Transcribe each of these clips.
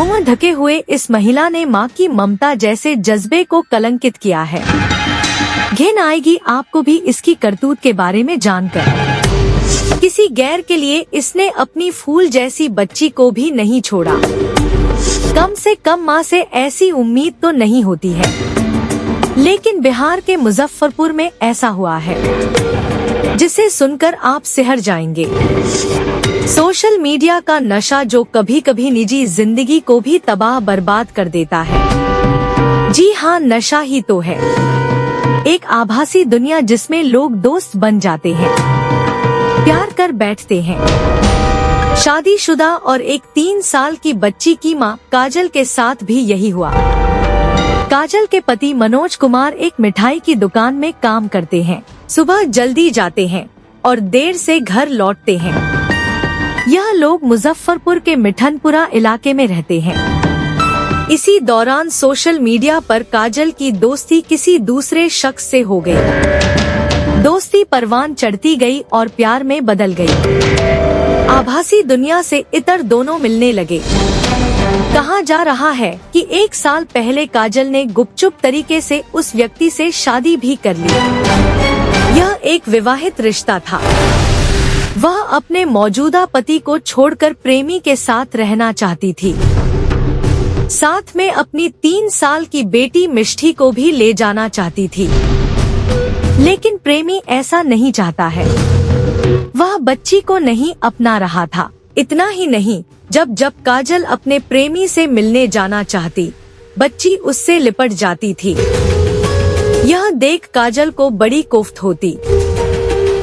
मुंह ढके हुए इस महिला ने मां की ममता जैसे जज्बे को कलंकित किया है। घिन आएगी आपको भी इसकी करतूत के बारे में जानकर। किसी गैर के लिए इसने अपनी फूल जैसी बच्ची को भी नहीं छोड़ा। कम से कम मां से ऐसी उम्मीद तो नहीं होती है, लेकिन बिहार के मुजफ्फरपुर में ऐसा हुआ है जिसे सुनकर आप सिहर जाएंगे। सोशल मीडिया का नशा जो कभी कभी निजी जिंदगी को भी तबाह बर्बाद कर देता है। जी हाँ, नशा ही तो है, एक आभासी दुनिया जिसमें लोग दोस्त बन जाते हैं, प्यार कर बैठते हैं। शादीशुदा और एक 3 साल की बच्ची की मां काजल के साथ भी यही हुआ। काजल के पति मनोज कुमार एक मिठाई की दुकान में काम करते हैं। सुबह जल्दी जाते हैं और देर से घर लौटते हैं। यह लोग मुजफ्फरपुर के मिठनपुरा इलाके में रहते हैं। इसी दौरान सोशल मीडिया पर काजल की दोस्ती किसी दूसरे शख्स से हो गई। दोस्ती परवान चढ़ती गई और प्यार में बदल गई। आभासी दुनिया से इतर दोनों मिलने लगे। कहा जा रहा है कि 1 साल पहले काजल ने गुपचुप तरीके से उस व्यक्ति से शादी भी कर ली। यह एक विवाहित रिश्ता था। वह अपने मौजूदा पति को छोड़कर प्रेमी के साथ रहना चाहती थी। साथ में अपनी 3 साल की बेटी मिष्ठी को भी ले जाना चाहती थी, लेकिन प्रेमी ऐसा नहीं चाहता है। वह बच्ची को नहीं अपना रहा था। इतना ही नहीं, जब काजल अपने प्रेमी से मिलने जाना चाहती, बच्ची उससे लिपट जाती थी। यह देख काजल को बड़ी कोफ्त होती।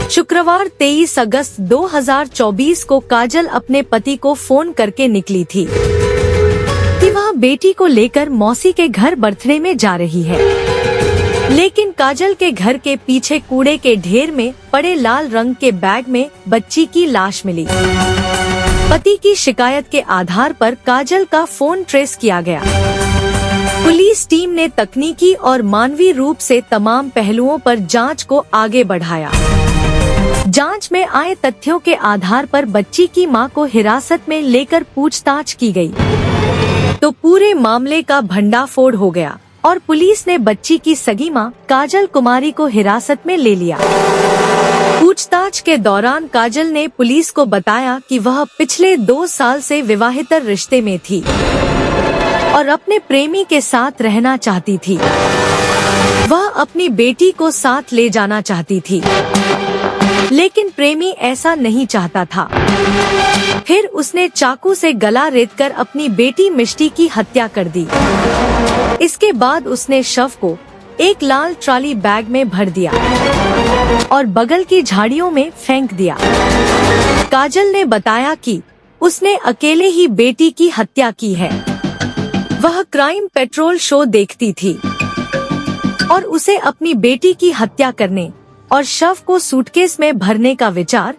शुक्रवार 23 अगस्त 2024 को काजल अपने पति को फोन करके निकली थी कि वह बेटी को लेकर मौसी के घर बर्थडे में जा रही है। लेकिन काजल के घर के पीछे कूड़े के ढेर में पड़े लाल रंग के बैग में बच्ची की लाश मिली। पति की शिकायत के आधार पर काजल का फोन ट्रेस किया गया। पुलिस टीम ने तकनीकी और मानवीय रूप से तमाम पहलुओं पर जांच को आगे बढ़ाया। जांच में आए तथ्यों के आधार पर बच्ची की मां को हिरासत में लेकर पूछताछ की गई, तो पूरे मामले का भंडाफोड़ हो गया और पुलिस ने बच्ची की सगी मां काजल कुमारी को हिरासत में ले लिया। पूछताछ के दौरान काजल ने पुलिस को बताया कि वह पिछले 2 साल से विवाहितर रिश्ते में थी और अपने प्रेमी के साथ रहना चाहती थी। वह अपनी बेटी को साथ ले जाना चाहती थी, लेकिन प्रेमी ऐसा नहीं चाहता था। फिर उसने चाकू से गला रेतकर अपनी बेटी मिष्टी की हत्या कर दी। इसके बाद उसने शव को एक लाल ट्रॉली बैग में भर दिया और बगल की झाड़ियों में फेंक दिया। काजल ने बताया कि उसने अकेले ही बेटी की हत्या की है। वह क्राइम पेट्रोल शो देखती थी और उसे अपनी बेटी की हत्या करने और शव को सूटकेस में भरने का विचार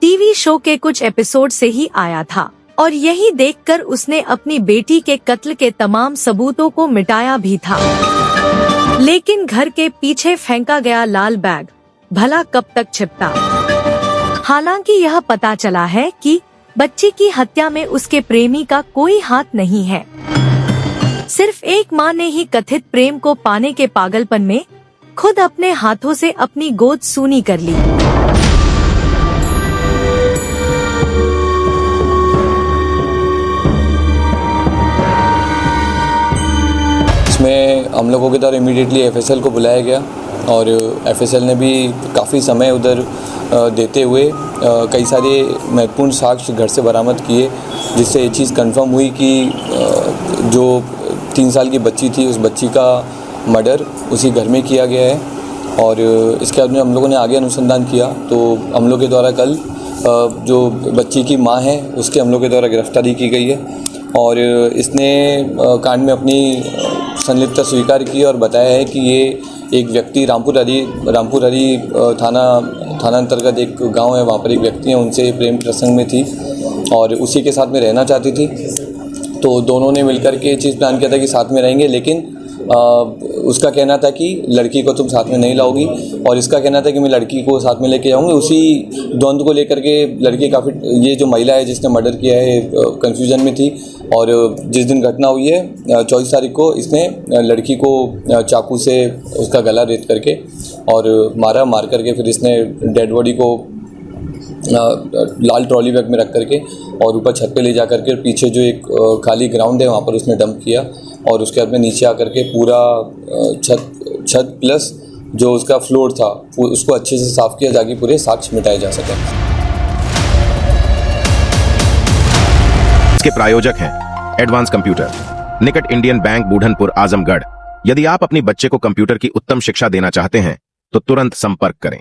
टीवी शो के कुछ एपिसोड से ही आया था और यही देखकर उसने अपनी बेटी के कत्ल के तमाम सबूतों को मिटाया भी था। लेकिन घर के पीछे फेंका गया लाल बैग भला कब तक छिपता। हालांकि यह पता चला है कि बच्ची की हत्या में उसके प्रेमी का कोई हाथ नहीं है। सिर्फ एक मां ने ही कथित प्रेम को पाने के पागलपन में खुद अपने हाथों से अपनी गोद सूनी कर ली। इसमें हम लोगों के द्वारा इमीडिएटली एफएसएल को बुलाया गया और एफएसएल ने भी काफ़ी समय उधर देते हुए कई सारे महत्वपूर्ण साक्ष्य घर से बरामद किए, जिससे ये चीज़ कंफर्म हुई कि जो 3 साल की बच्ची थी उस बच्ची का मर्डर उसी घर में किया गया है। और इसके बाद में हम लोगों ने आगे अनुसंधान किया तो हम लोग के द्वारा कल जो बच्ची की मां है उसके हम लोग के द्वारा गिरफ्तारी की गई है और इसने कांड में अपनी संलिप्तता स्वीकार की और बताया है कि ये एक व्यक्ति रामपुर हरी थाना अंतर्गत एक गांव है, वहाँ पर एक व्यक्ति है, उनसे प्रेम प्रसंग में थी और उसी के साथ में रहना चाहती थी। तो दोनों ने मिलकर के ये चीज़ प्लान किया था कि साथ में रहेंगे, लेकिन उसका कहना था कि लड़की को तुम साथ में नहीं लाओगी, और इसका कहना था कि मैं लड़की को साथ में लेके जाऊँगी। उसी द्वंद्व को लेकर के लड़की काफ़ी, ये जो महिला है जिसने मर्डर किया है, कंफ्यूजन में थी। और जिस दिन घटना हुई है 24 तारीख को, इसने लड़की को चाकू से उसका गला रेत करके और मार करके फिर इसने डेड बॉडी को लाल ट्रॉली बैग में रख करके और ऊपर छत पे ले जा करके पीछे जो एक खाली ग्राउंड है वहाँ पर उसने डंप किया, और उसके बाद में नीचे आकर के पूरा छत प्लस जो उसका फ्लोर था उसको अच्छे से साफ़ किया ताकि पूरे साक्ष्य मिटाए जा सकें। इसके प्रायोजक हैं एडवांस कंप्यूटर, निकट इंडियन बैंक, बूढ़नपुर, आजमगढ़। यदि आप अपनी बच्चे को कंप्यूटर की उत्तम शिक्षा देना चाहते हैं तो तुरंत संपर्क करें।